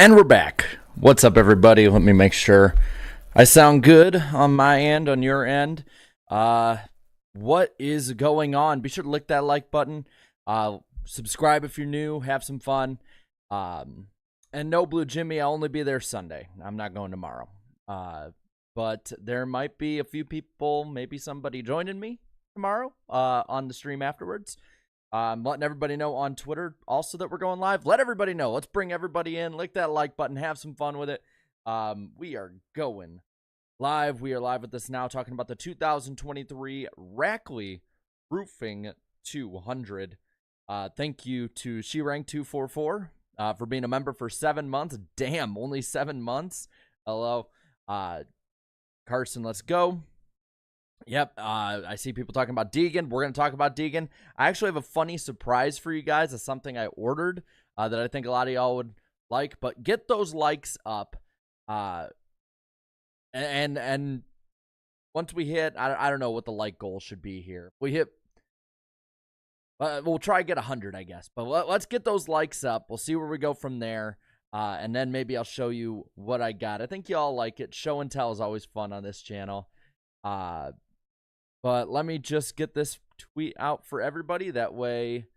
And we're back. What's up, everybody? Let me make sure I sound good on my end, on your end. What is going on? Be sure to lick that like button. Subscribe if you're new. Have some fun. And no Blue Jimmy, I'll only be there Sunday. I'm not going tomorrow. But there might be a few people, maybe somebody joining me tomorrow on the stream afterwards. I'm letting everybody know on Twitter also that we're going live. Let everybody know. Let's bring everybody in. Lick that like button. Have some fun with it. We are going live. We are live with this now, talking about the 2023 Rackley Roofing 200. Thank you to SheRank244 for being a member for 7 months. Damn, only 7 months. Hello. Carson, let's go. Yep, I see people talking about Deegan. We're going to talk about Deegan. I actually have a funny surprise for you guys. It's something I ordered that I think a lot of y'all would like. But get those likes up. And once we hit, I don't know what the like goal should be here. We hit, we'll try to get 100, I guess. But let's get those likes up. We'll see where we go from there. And then maybe I'll show you what I got. I think y'all like it. Show and tell is always fun on this channel. But let me just get this tweet out for everybody. That way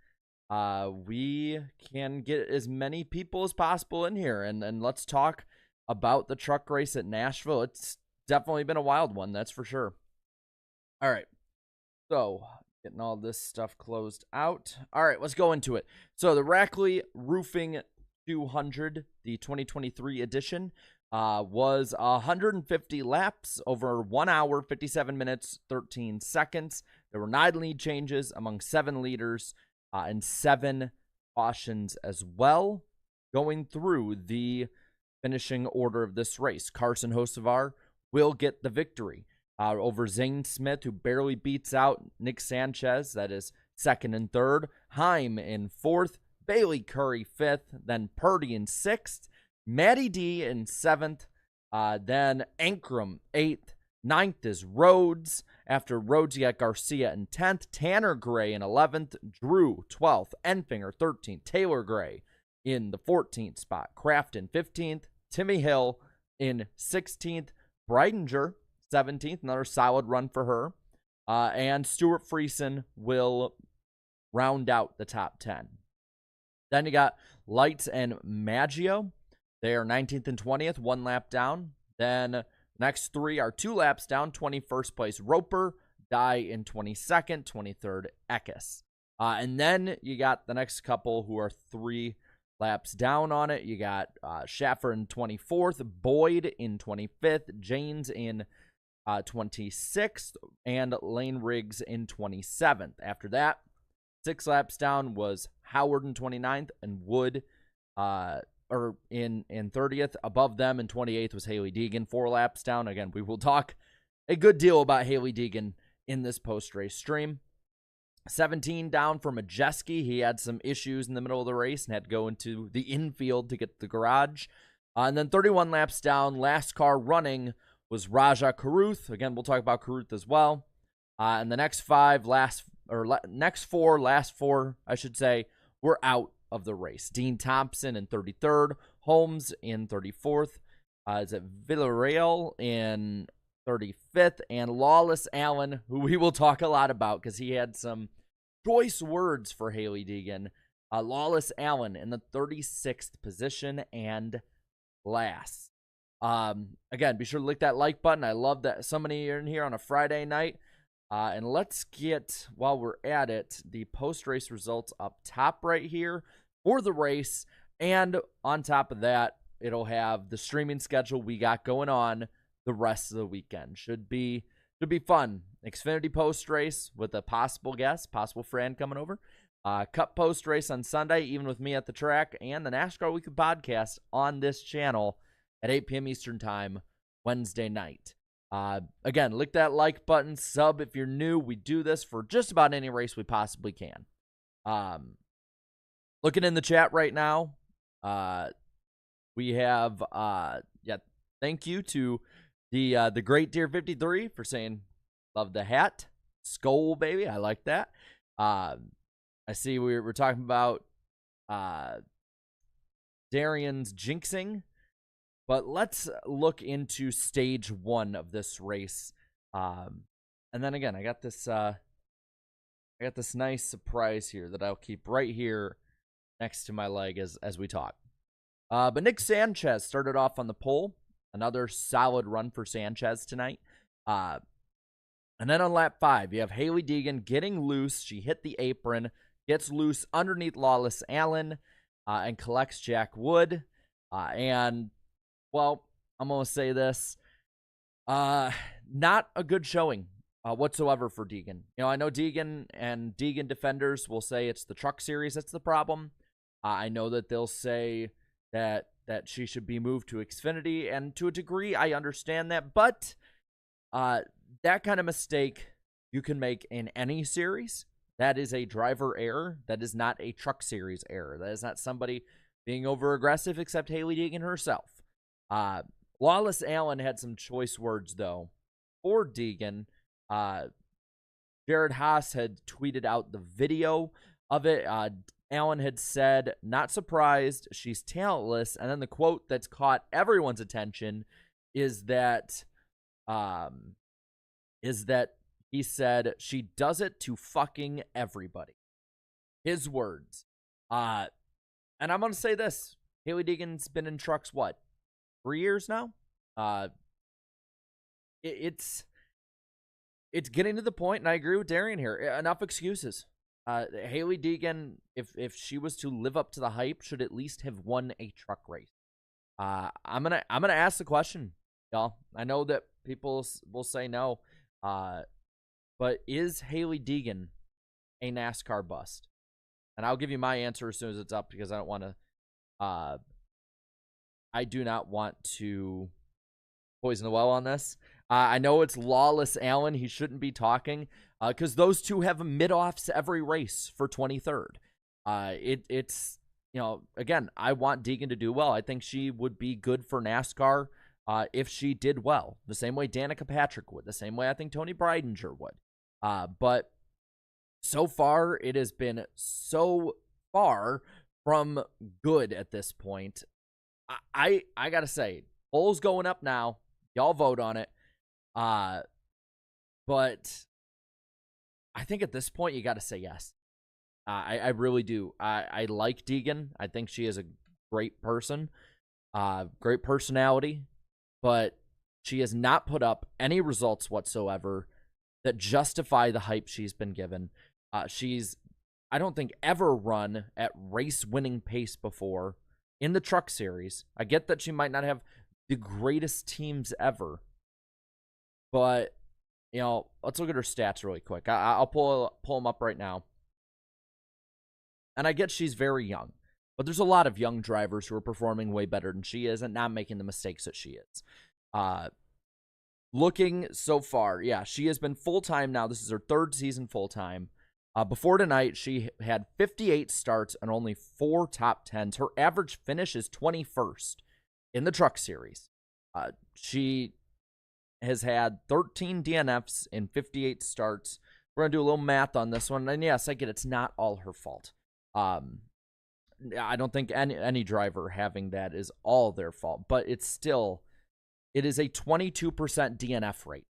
we can get as many people as possible in here. And let's talk about the truck race at Nashville. It's definitely been a wild one, that's for sure. All right. So getting all this stuff closed out. All right, let's go into it. So the Rackley Roofing 200, the 2023 edition, was 150 laps over 1 hour, 57 minutes, 13 seconds. There were 9 lead changes among 7 leaders and 7 cautions as well. Going through the finishing order of this race, Carson Hocevar will get the victory over Zane Smith, who barely beats out Nick Sanchez. That is second and third. Heim in fourth. Bailey Curry 5th. Then Purdy in 6th. Matty D in 7th, then Ankrum 8th, 9th is Rhodes. After Rhodes, you got Garcia in 10th, Tanner Gray in 11th, Drew 12th, Enfinger 13th, Taylor Gray in the 14th spot, Kraft in 15th, Timmy Hill in 16th, Breidinger 17th, another solid run for her, and Stuart Friesen will round out the top 10. Then you got Lights and Maggio. They are 19th and 20th, 1 lap down. Then next 3 are 2 laps down. 21st place Roper, Dye in 22nd, 23rd Eckes. And then you got the next couple who are 3 laps down on it. You got Schaffer in 24th, Boyd in 25th, Janes in 26th, and Lane Riggs in 27th. After that, 6 laps down was Howard in 29th and Wood in 30th. Above them in 28th was Haley Deegan, 4 laps down. Again, we will talk a good deal about Haley Deegan in this post-race stream. 17 down for Majeski. He had some issues in the middle of the race and had to go into the infield to get to the garage. And then 31 laps down, last car running was Rajah Caruth. Again, we'll talk about Caruth as well. And the next 4, last 4, I should say, were out of the race. Dean Thompson in 33rd, Holmes in 34th, is it Villarreal in 35th, and Lawless Allen, who we will talk a lot about because he had some choice words for Haley Deegan. Lawless Allen in the 36th position and last. Again, be sure to lick that like button. I love that so many are in here on a Friday night. And let's get, while we're at it, the post-race results up top right here for the race. And on top of that, it'll have the streaming schedule we got going on the rest of the weekend. Should be fun. Xfinity post-race with a possible guest, possible friend coming over. Cup post-race on Sunday, even with me at the track. And the NASCAR Weekly podcast on this channel at 8 p.m. Eastern Time, Wednesday night. Again, lick that like button, sub if you're new. We do this for just about any race we possibly can. Looking in the chat right now, we have, thank you to the Great Deer 53 for saying, love the hat. Skull, baby. I like that. I see we're talking about Darian's jinxing. But let's look into stage 1 of this race. And then again, I got this nice surprise here that I'll keep right here next to my leg as we talk. But Nick Sanchez started off on the pole. Another solid run for Sanchez tonight. And then on lap 5, you have Hailie Deegan getting loose. She hit the apron, gets loose underneath Lawless Allen, and collects Jack Wood. And, well, I'm going to say this. Not a good showing whatsoever for Deegan. I know Deegan and Deegan defenders will say it's the Truck Series that's the problem. I know that they'll say that she should be moved to Xfinity, and to a degree, I understand that. But that kind of mistake you can make in any series. That is a driver error. That is not a Truck Series error. That is not somebody being over-aggressive, except Hailie Deegan herself. Wallace Allen had some choice words, though, for Deegan. Jared Haas had tweeted out the video of it. Allen had said, "Not surprised, she's talentless." And then the quote that's caught everyone's attention is that he said, "She does it to fucking everybody." His words. And I'm going to say this. Hailie Deegan's been in trucks, 3 years now? It's getting to the point, and I agree with Darian here. Enough excuses. Hailie Deegan, if she was to live up to the hype, should at least have won a truck race. I'm gonna ask the question, y'all. I know that people will say no, but is Hailie Deegan a NASCAR bust? And I'll give you my answer as soon as it's up, because I do not want to poison the well on this. I know it's Lawless Allen. He shouldn't be talking because those two have mid-offs every race for 23rd. It's again, I want Deegan to do well. I think she would be good for NASCAR if she did well. The same way Danica Patrick would. The same way I think Tony Breidinger would. But so far, it has been so far from good at this point. I got to say, poll's going up now. Y'all vote on it. But I think at this point, you got to say yes. I really do. I like Deegan. I think she is a great person, great personality, but she has not put up any results whatsoever that justify the hype she's been given. She's, I don't think, ever run at race-winning pace before in the Truck Series. I get that she might not have the greatest teams ever, but, let's look at her stats really quick. I'll pull them up right now. And I get she's very young, but there's a lot of young drivers who are performing way better than she is and not making the mistakes that she is. Looking so far, yeah, she has been full-time now. This is her 3rd season full-time. Before tonight, she had 58 starts and only 4 top 10s. Her average finish is 21st in the Truck Series. She has had 13 DNFs in 58 starts. We're going to do a little math on this one. And yes, I get it's not all her fault. I don't think any driver having that is all their fault, but it is a 22% DNF rate.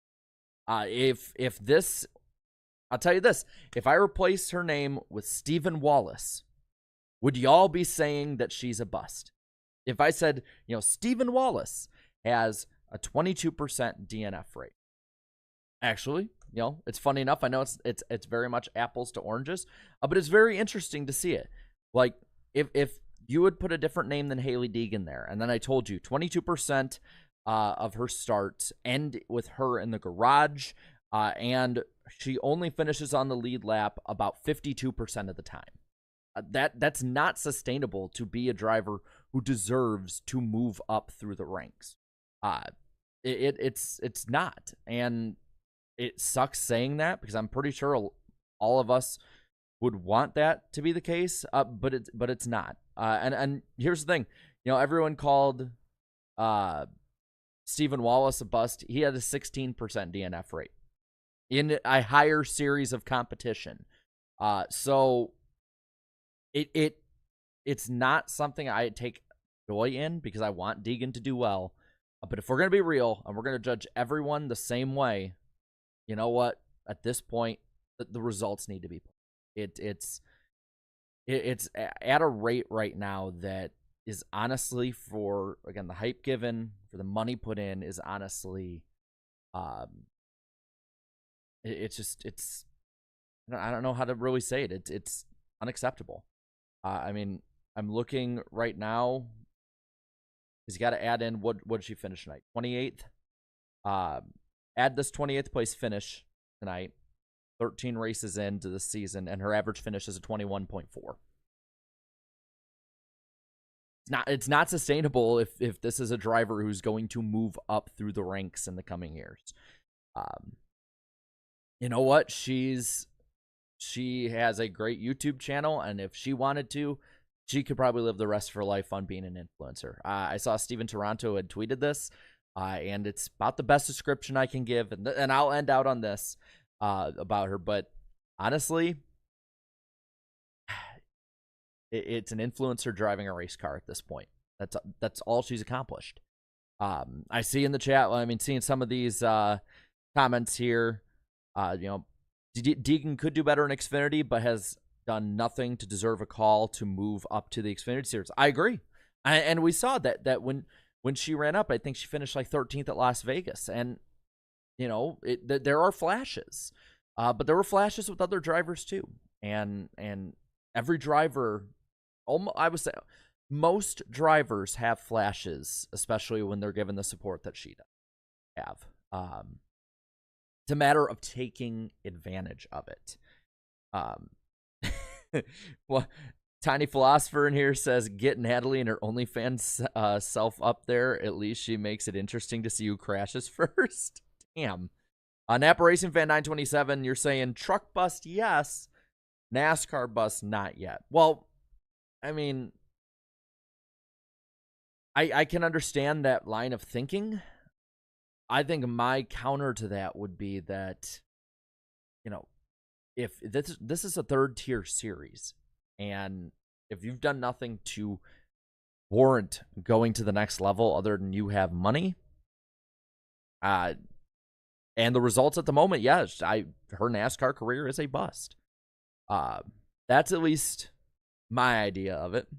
If this, I'll tell you this, if I replace her name with Stephen Wallace, would y'all be saying that she's a bust? If I said, Stephen Wallace has a 22% DNF rate. Actually, it's funny enough. I know it's very much apples to oranges, but it's very interesting to see it. Like, if you would put a different name than Hailie Deegan there, and then I told you 22% of her starts end with her in the garage, and she only finishes on the lead lap about 52% of the time. That's not sustainable to be a driver who deserves to move up through the ranks. It's not, and it sucks saying that because I'm pretty sure all of us would want that to be the case, but it's not. And here's the thing, everyone called Stephen Wallace a bust. He had a 16% DNF rate in a higher series of competition. So it's not something I take joy in because I want Deegan to do well. But if we're going to be real and we're going to judge everyone the same way, you know what? At this point, the results need to be it's at a rate right now that is honestly, for again, the hype given, for the money put in, is honestly it's I don't know how to really say it. It's unacceptable. I mean, I'm looking right now. He's got to add in what did she finish tonight? 28th. Add this 28th place finish tonight. 13 races into the season, and her average finish is a 21.4. It's not sustainable if this is a driver who's going to move up through the ranks in the coming years. You know what? She has a great YouTube channel, and if she wanted to, she could probably live the rest of her life on being an influencer. I saw Steven Toronto had tweeted this, and it's about the best description I can give, and I'll end out on this about her. But honestly, it's an influencer driving a race car at this point. That's all she's accomplished. I see in the chat, I mean, seeing some of these comments here, Deegan could do better in Xfinity, but has done nothing to deserve a call to move up to the Xfinity Series. I agree. And we saw that when she ran up, I think she finished like 13th at Las Vegas. And, there are flashes. But there were flashes with other drivers too. And every driver, I would say, most drivers have flashes, especially when they're given the support that she does have. It's a matter of taking advantage of it. Well, Tiny Philosopher in here says, get Natalie and her OnlyFans self up there. At least she makes it interesting to see who crashes first. Damn. Napa Racing Fan 927, you're saying truck bust, yes. NASCAR bust, not yet. Well, I mean, I can understand that line of thinking. I think my counter to that would be that, if this is a third-tier series, and if you've done nothing to warrant going to the next level other than you have money, and the results at the moment, yes, her NASCAR career is a bust. That's at least my idea of it. I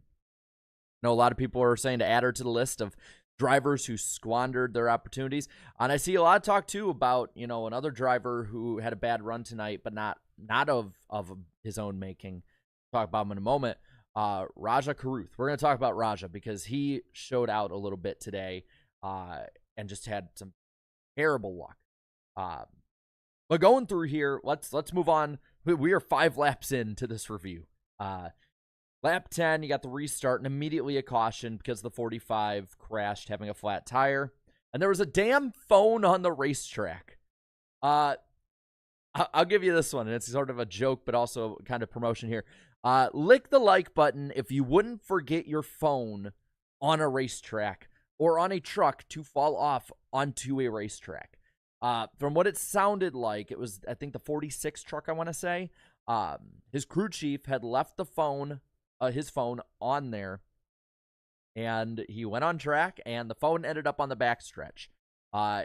know a lot of people are saying to add her to the list of drivers who squandered their opportunities. And I see a lot of talk, too, about, another driver who had a bad run tonight, but not of his own making. Talk about him in a moment. Rajah Caruth. We're going to talk about Rajah because he showed out a little bit today and just had some terrible luck. But going through here, let's move on. We are 5 laps into this review. Lap 10, you got the restart and immediately a caution because the 45 crashed having a flat tire. And there was a damn phone on the racetrack. I'll give you this one, and it's sort of a joke, but also kind of promotion here. Lick the like button if you wouldn't forget your phone on a racetrack or on a truck to fall off onto a racetrack. From what it sounded like, it was, I think, the 46 truck, I want to say. His crew chief had left the phone, his phone on there, and he went on track, and the phone ended up on the backstretch. While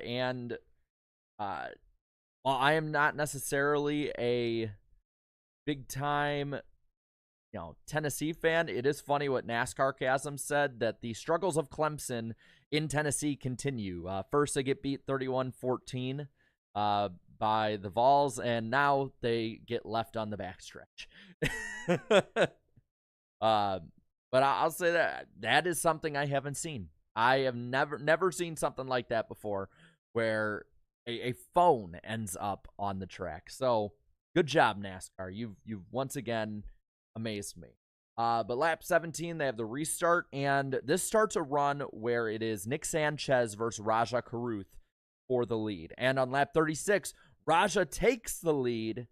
I am not necessarily a big-time, Tennessee fan, it is funny what NASCAR Chasm said, that the struggles of Clemson in Tennessee continue. First, they get beat 31-14 by the Vols, and now they get left on the backstretch. But I'll say that is something I haven't seen. I have never seen something like that before, where a phone ends up on the track. So good job, NASCAR. You've once again amazed me. But lap 17, they have the restart, and this starts a run where it is Nick Sanchez versus Rajah Caruth for the lead. And on lap 36, Rajah takes the lead.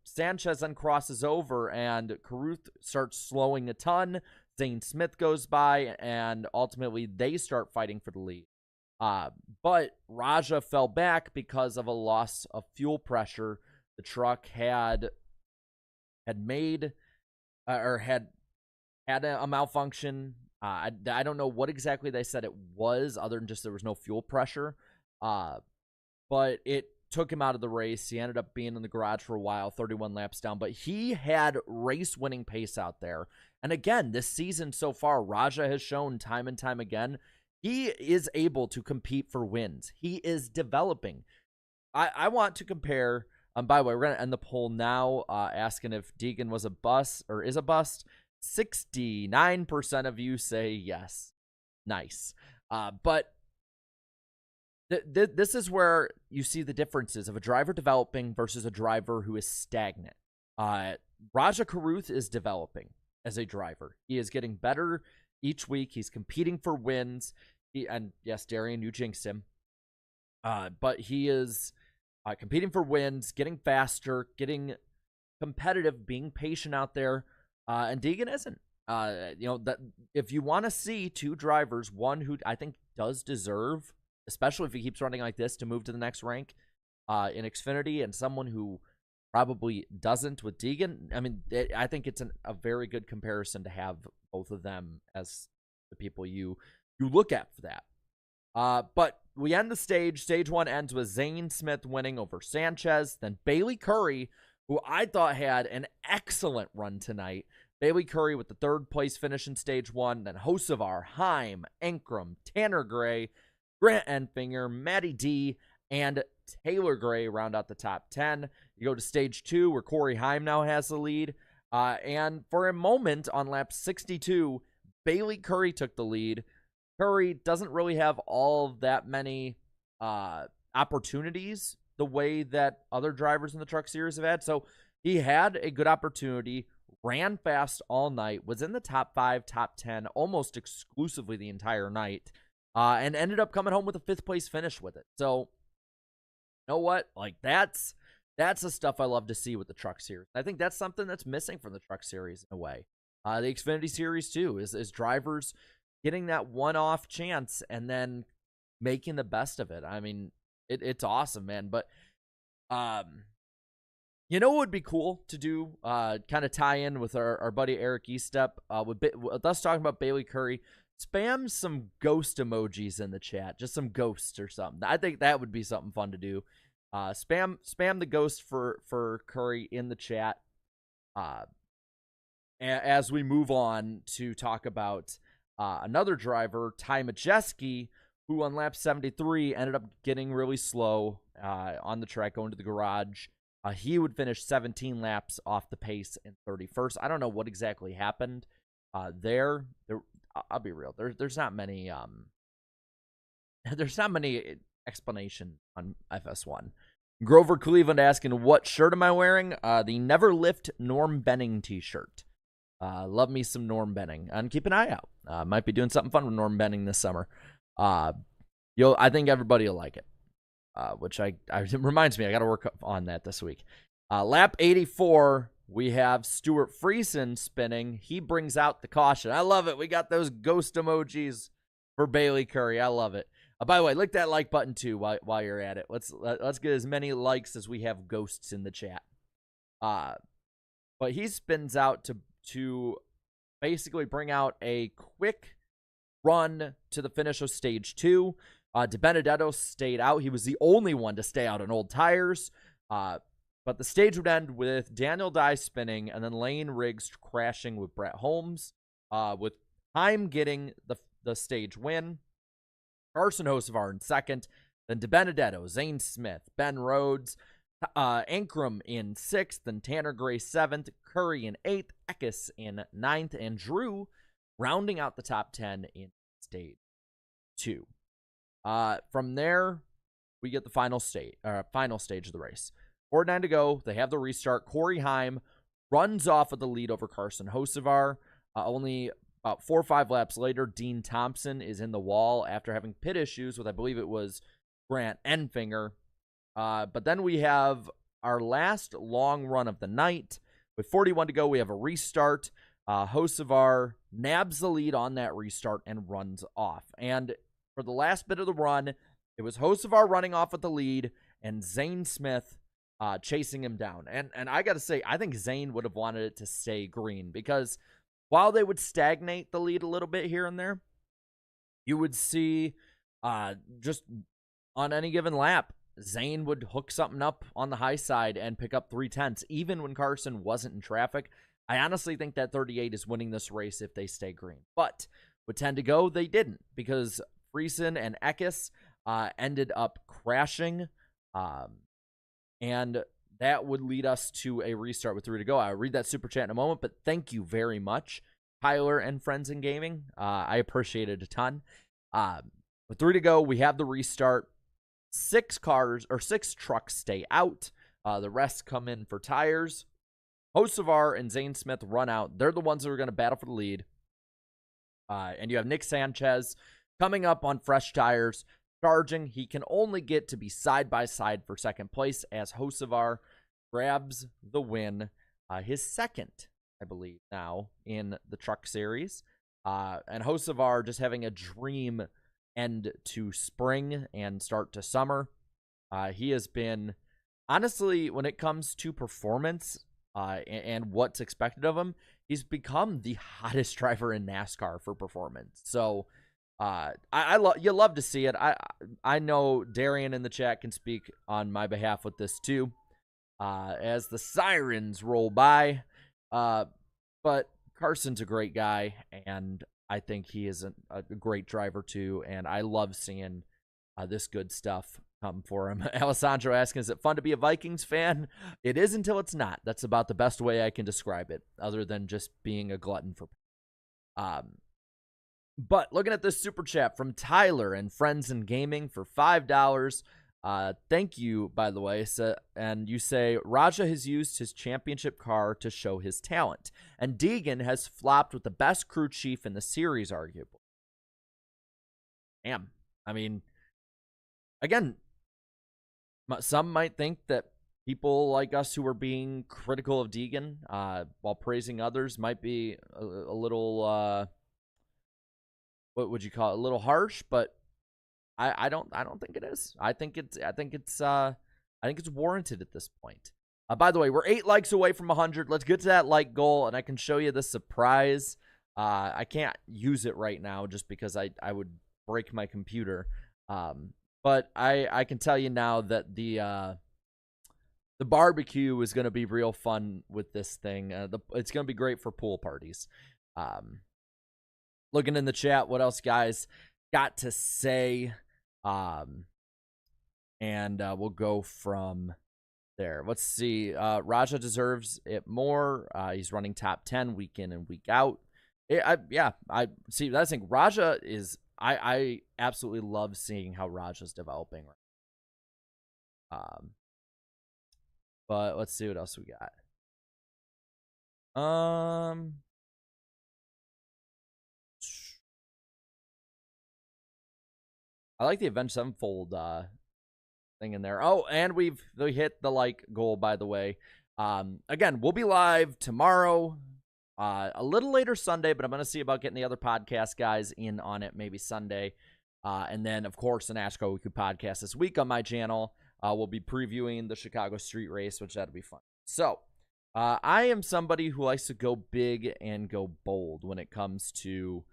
Sanchez then crosses over, and Caruth starts slowing a ton. Zane Smith goes by, and ultimately they start fighting for the lead. But Rajah fell back because of a loss of fuel pressure. The truck had made or had a malfunction I don't know what exactly they said it was, other than just there was no fuel pressure. But it took him out of the race. He ended up being in the garage for a while, 31 laps down. But he had race-winning pace out there. And again, this season so far, Rajah has shown time and time again, he is able to compete for wins. He is developing. I want to compare. By the way, we're going to end the poll now, asking if Deegan was a bust or is a bust. 69% of you say yes. Nice. But this is where you see the differences of a driver developing versus a driver who is stagnant. Rajah Caruth is developing as a driver. He is getting better each week. He's competing for wins. And yes, Darian, you jinxed him. But he is competing for wins, getting faster, getting competitive, being patient out there. And Deegan isn't. That if you want to see two drivers, one who I think does deserve, especially if he keeps running like this, to move to the next rank in Xfinity, and someone who probably doesn't with Deegan. I mean, I think it's a very good comparison to have both of them as the people you look at for that. But we end the stage. Stage 1 ends with Zane Smith winning over Sanchez. Then Bailey Curry, who I thought had an excellent run tonight. Bailey Curry with the 3rd place finish in Stage 1. Then Hocevar, Heim, Ankrum, Tanner Gray, Grant Enfinger, Matty D, and Taylor Gray round out the top 10. You go to Stage 2, where Corey Heim now has the lead. And for a moment on lap 62, Bailey Curry took the lead. Curry doesn't really have all that many opportunities the way that other drivers in the Truck Series have had. So he had a good opportunity, ran fast all night, was in the top 5, top 10, almost exclusively the entire night, and ended up coming home with a 5th place finish with it. So, you know what? Like, that's the stuff I love to see with the Truck Series. I think that's something that's missing from the Truck Series in a way. The Xfinity Series, too, is drivers getting that one-off chance and then making the best of it. I mean, it's awesome, man. But, you know what would be cool to do, kind of tie in with our buddy Eric Estep, with us talking about Bailey Curry? Spam some ghost emojis in the chat, just some ghosts or something. I think that would be something fun to do. Spam the ghost for Curry in the chat. As we move on to talk about another driver, Ty Majeski, who on lap 73 ended up getting really slow on the track, going to the garage. He would finish 17 laps off the pace in 31st. I don't know what exactly happened there. I'll be real. There's not many explanation on FS1. Grover Cleveland asking, what shirt am I wearing? The Never Lift Norm Benning t-shirt. Love me some Norm Benning, and keep an eye out. Might be doing something fun with Norm Benning this summer. I think everybody will like it. Which it reminds me, I got to work on that this week. Lap 84, we have Stuart Friesen spinning. He brings out the caution. I love it. We got those ghost emojis for Bailey Curry. I love it. By the way, click that like button too while you're at it. Let's get as many likes as we have ghosts in the chat. But he spins out to basically bring out a quick run to the finish of Stage 2. DiBenedetto stayed out. He was the only one to stay out on old tires. But the stage would end with Daniel Dye spinning and then Lane Riggs crashing with Brett Holmes, with Heim getting the stage win. Carson Hocevar in 2nd. Then DiBenedetto, Zane Smith, Ben Rhodes, Ankrum in 6th, then Tanner Gray 7th, Curry in 8th, Eckes in 9th, and Drew rounding out the top 10 in Stage 2. From there, we get the final stage of the race. 49 to go. They have the restart. Corey Heim runs off with the lead over Carson Hocevar. Only about 4 or 5 laps later, Dean Thompson is in the wall after having pit issues with, I believe it was Grant Enfinger. But then we have our last long run of the night. With 41 to go, we have a restart. Hocevar nabs the lead on that restart and runs off. And for the last bit of the run, it was Hocevar running off with the lead and Zane Smith chasing him down. And I got to say, I think Zane would have wanted it to stay green because while they would stagnate the lead a little bit here and there, you would see just on any given lap, Zane would hook something up on the high side and pick up 3/10, even when Carson wasn't in traffic. I honestly think that 38 is winning this race if they stay green. But with 10 to go, they didn't, because Friesen and Eckes ended up crashing. And that would lead us to a restart with 3 to go. I'll read that super chat in a moment, but thank you very much, Tyler and Friends in Gaming. I appreciate it a ton. With 3 to go, we have the restart. 6 trucks stay out. The rest come in for tires. Hocevar and Zane Smith run out. They're the ones that are going to battle for the lead. And you have Nick Sanchez coming up on fresh tires, charging. He can only get to be side-by-side for second place as Hocevar grabs the win. His second, I believe, now in the Truck Series. And Hocevar just having a dream end to spring and start to summer. He has been, honestly, when it comes to performance and what's expected of him, he's become the hottest driver in NASCAR for performance. So you love to see it. I know Darian in the chat can speak on my behalf with this too, as the sirens roll by. But Carson's a great guy, and I think he is a great driver too, and I love seeing this good stuff come for him. Alessandro asking, is it fun to be a Vikings fan? It is until it's not. That's about the best way I can describe it, other than just being a glutton for But looking at this super chat from Tyler and Friends in Gaming for $5. Thank you, by the way. And you say, Rajah has used his championship car to show his talent, and Deegan has flopped with the best crew chief in the series, arguably. Damn. I mean, again, some might think that people like us who are being critical of Deegan while praising others might be a little, what would you call it? A little harsh, but I don't think it is. I think it's warranted at this point. By the way, we're 8 likes away from 100. Let's get to that like goal, and I can show you the surprise. I can't use it right now just because I would break my computer. But I can tell you now that the barbecue is going to be real fun with this thing. It's going to be great for pool parties. Looking in the chat, what else guys got to say? And we'll go from there. Let's see. Rajah deserves it more. He's running top 10 week in and week out. I see. That's the thing. Rajah is. I absolutely love seeing how Rajah's developing. But let's see what else we got. I like the Avenged Sevenfold thing in there. Oh, and we hit the like goal, by the way. Again, we'll be live tomorrow, a little later Sunday, but I'm going to see about getting the other podcast guys in on it, maybe Sunday. And then, of course, the NASCAR Weekly podcast this week on my channel. We'll be previewing the Chicago Street Race, which that'll be fun. So, I am somebody who likes to go big and go bold when it comes to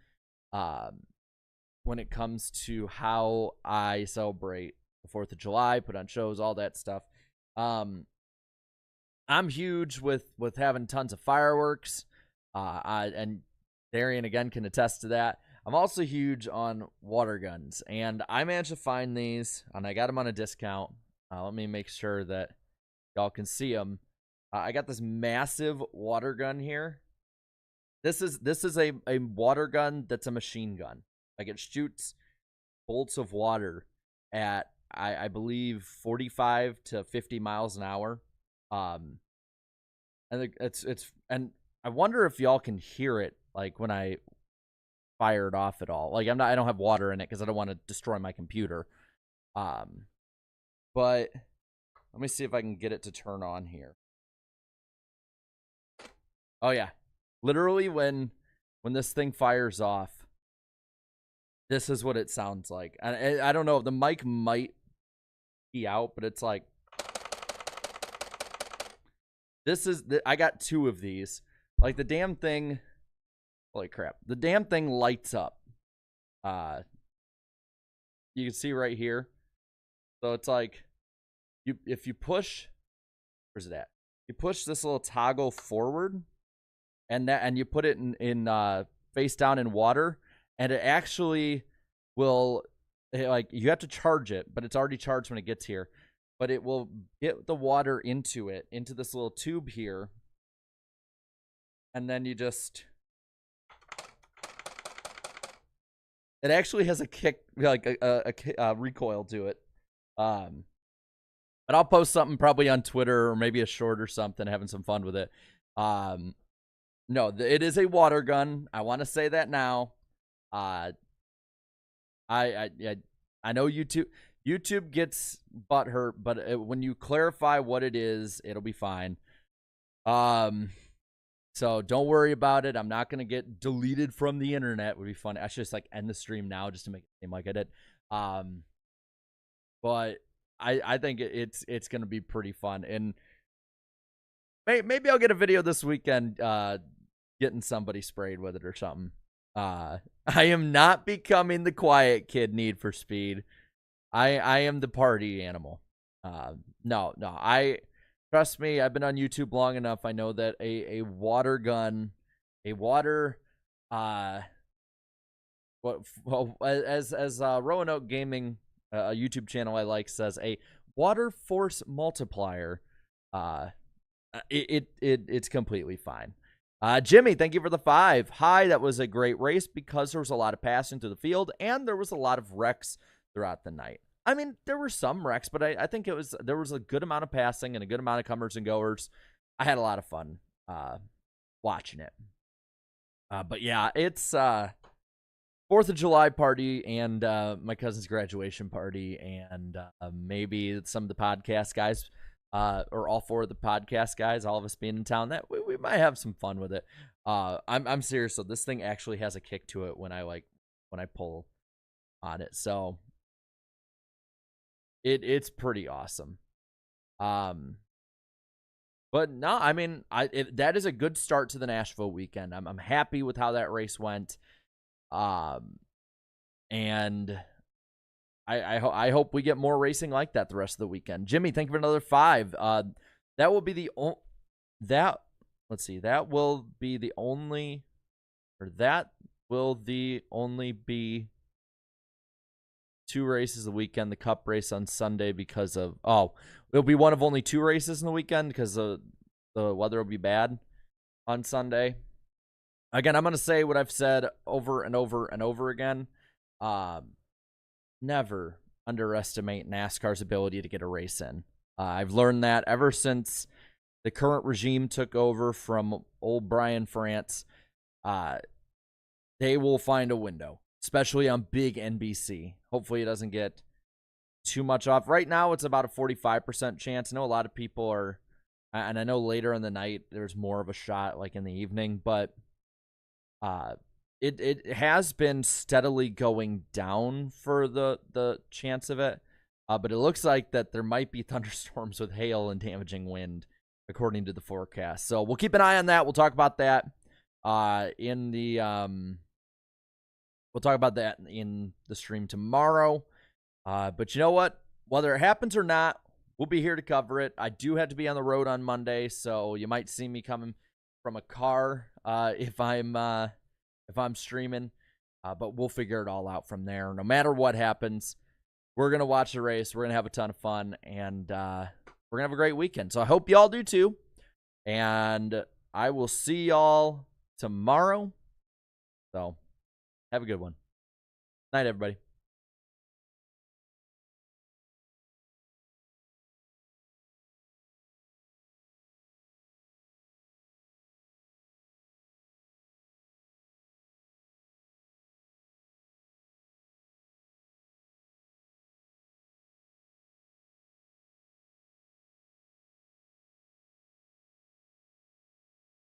how I celebrate the 4th of July, put on shows, all that stuff. I'm huge with having tons of fireworks, and Darian, again, can attest to that. I'm also huge on water guns, and I managed to find these, and I got them on a discount. Let me make sure that y'all can see them. I got this massive water gun here. This is a water gun that's a machine gun. Like, it shoots bolts of water at, I believe, 45 to 50 miles an hour. And and I wonder if y'all can hear it, like, when I fire it off at all. Like, I don't have water in it because I don't want to destroy my computer. But let me see if I can get it to turn on here. Oh yeah, literally when this thing fires off, this is what it sounds like. I don't know, the mic might be out, but it's like, I got 2 of these. Like, the damn thing Holy crap. The damn thing lights up. You can see right here. So it's like, if you push, where's it at? You push this little toggle forward, and you put it in face down in water, and it actually will, like, you have to charge it, but it's already charged when it gets here. But it will get the water into this little tube here, and then you just, it actually has a kick, like a recoil to it. But I'll post something probably on Twitter or maybe a short or something, having some fun with it. No, it is a water gun. I want to say that now. I know YouTube gets butthurt, but when you clarify what it is, it'll be fine. So don't worry about it. I'm not gonna get deleted from the internet. It would be funny. I should just like end the stream now just to make it seem like I did. But I think it's gonna be pretty fun, and maybe I'll get a video this weekend getting somebody sprayed with it or something. I am not becoming the quiet kid Need for Speed. I am the party animal. No, trust me, I've been on YouTube long enough. I know that a water gun, as Roanoke Gaming, a YouTube channel I like, says, a water force multiplier, it's completely fine. Jimmy, thank you for the 5. Hi, that was a great race because there was a lot of passing through the field and there was a lot of wrecks throughout the night. I mean, there were some wrecks, but I think there was a good amount of passing and a good amount of comers and goers. I had a lot of fun watching it. But yeah, it's 4th of July party and my cousin's graduation party, and maybe some of the podcast guys, or all 4 of the podcast guys, all of us being in town, that we might have some fun with it. I'm serious. So this thing actually has a kick to it when I pull on it. So it's pretty awesome. But no, I mean, that is a good start to the Nashville weekend. I'm happy with how that race went. And I hope we get more racing like that the rest of the weekend. Jimmy, thank you for another 5. That will be the only be 2 races a weekend. The Cup race on Sunday because of it'll be one of only 2 races in the weekend because the weather will be bad on Sunday. Again, I'm going to say what I've said over and over and over again. Never underestimate NASCAR's ability to get a race in. I've learned that ever since the current regime took over from old Brian France. They will find a window, especially on big NBC. Hopefully it doesn't get too much off. Right now, it's about a 45% chance. I know a lot of people are, and I know later in the night, there's more of a shot like in the evening, but it has been steadily going down for the chance of it. But it looks like that there might be thunderstorms with hail and damaging wind, according to the forecast. So we'll keep an eye on that. We'll talk about that in the stream tomorrow. But you know what? Whether it happens or not, we'll be here to cover it. I do have to be on the road on Monday, so you might see me coming from a car if I'm streaming. But we'll figure it all out from there. No matter what happens, we're going to watch the race. We're going to have a ton of fun, and we're going to have a great weekend. So I hope y'all do too. And I will see y'all tomorrow. So have a good one. Night, everybody.